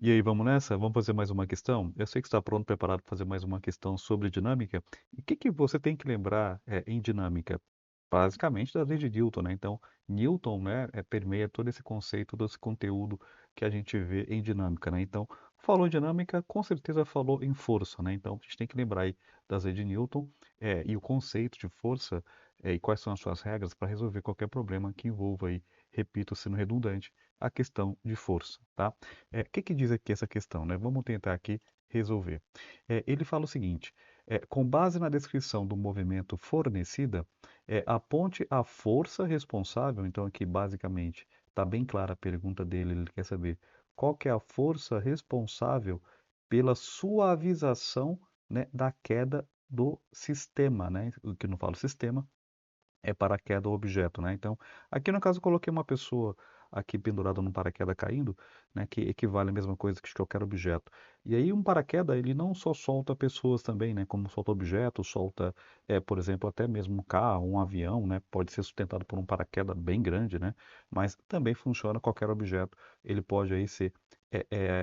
E aí, vamos nessa? Vamos fazer mais uma questão? Eu sei que está pronto, preparado para fazer mais uma questão sobre dinâmica. E o que que você tem que lembrar em dinâmica? Basicamente da lei de Newton, né? Então, Newton, né, permeia todo esse conceito, todo esse conteúdo que a gente vê em dinâmica, né? Então, falou em dinâmica, com certeza falou em força, né? Então, a gente tem que lembrar aí das leis de Newton e o conceito de força e quais são as suas regras para resolver qualquer problema que envolva aí, repito, sendo redundante, a questão de força, tá? O que que diz aqui essa questão, né? Vamos tentar aqui resolver. Ele fala o seguinte: com base na descrição do movimento fornecida, aponte a força responsável. Então, aqui basicamente está bem clara a pergunta dele. Ele quer saber qual que é a força responsável pela suavização, né, da queda do sistema, né? O que não falo sistema é paraquedas ou objeto, né? Então, aqui no caso eu coloquei uma pessoa aqui pendurada num paraquedas caindo, né, que equivale à mesma coisa que qualquer objeto. E aí um paraquedas, ele não só solta pessoas também, né, como solta objetos, solta, por exemplo, até mesmo um carro, um avião, né, pode ser sustentado por um paraquedas bem grande, né, mas também funciona qualquer objeto, ele pode aí ser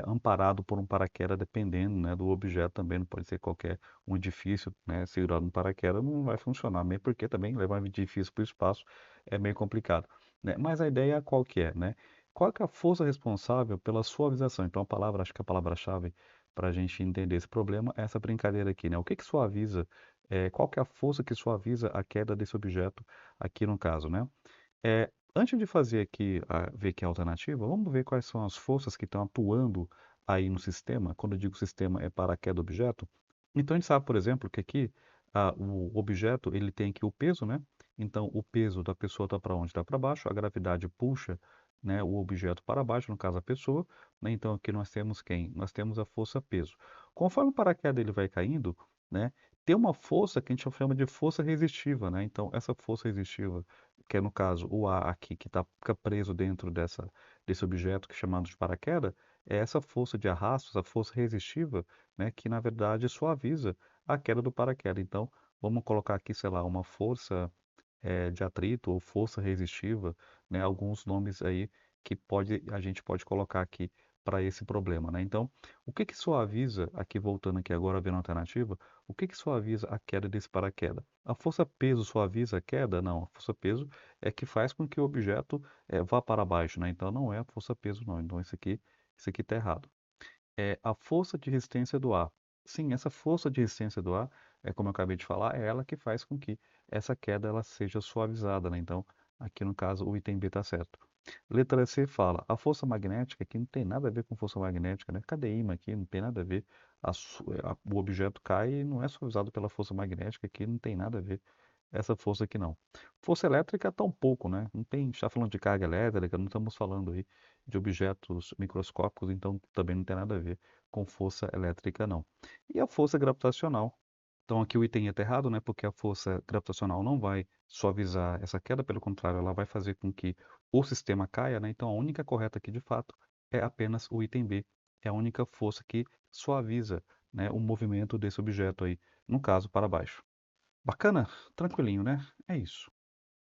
amparado por um paraquedas dependendo, né, do objeto também, não pode ser qualquer um edifício, né, segurado no paraquedas não vai funcionar, mesmo porque também levar um edifício para o espaço é meio complicado, né? Mas a ideia qual que é, né? Qual que é a força responsável pela suavização? Então a palavra, acho que a palavra-chave para a gente entender esse problema é essa brincadeira aqui, né? O que que suaviza? Qual que é a força que suaviza a queda desse objeto aqui no caso, né? Antes de fazer aqui, ver que é a alternativa, vamos ver quais são as forças que estão atuando aí no sistema. Quando eu digo sistema, é para a queda do objeto. Então a gente sabe, por exemplo, que aqui o objeto ele tem aqui o peso, né? Então o peso da pessoa está para onde? Está para baixo. A gravidade puxa, né, o objeto para baixo, no caso a pessoa, né? Então aqui nós temos quem? Nós temos a força peso. Conforme o paraquedas ele vai caindo, né? Tem uma força que a gente chama de força resistiva, né? Então essa força resistiva que é no caso o ar aqui que fica preso dentro desse objeto que é chamado de paraquedas, é essa força de arrasto, essa força resistiva, né, que na verdade suaviza a queda do paraquedas. Então, vamos colocar aqui, sei lá, uma força de atrito ou força resistiva, né, alguns nomes aí que a gente pode colocar aqui para esse problema, né? Então, o que que suaviza, aqui voltando aqui agora vendo a alternativa, o que que suaviza a queda desse paraquedas? A força peso suaviza a queda? Não, a força peso é que faz com que o objeto vá para baixo, né? Então não é a força peso não, então isso aqui está errado. A força de resistência do ar. Sim, essa força de resistência do ar, como eu acabei de falar, é ela que faz com que essa queda ela seja suavizada, né? Então, aqui no caso, o item B está certo. Letra C fala, a força magnética aqui não tem nada a ver com força magnética, né? Cadê ímã aqui? Não tem nada a ver. O objeto cai e não é suavizado pela força magnética aqui, não tem nada a ver essa força aqui não. Força elétrica tá um pouco, né? Não tem, a gente está falando de carga elétrica, não estamos falando aí de objetos microscópicos, então também não tem nada a ver com força elétrica não. E a força gravitacional. Então aqui o item está errado, né? Porque a força gravitacional não vai suavizar essa queda, pelo contrário, ela vai fazer com que o sistema caia, né? Então a única correta aqui de fato é apenas o item B. É a única força que suaviza, né, o movimento desse objeto aí, no caso para baixo. Bacana? Tranquilinho, né? É isso.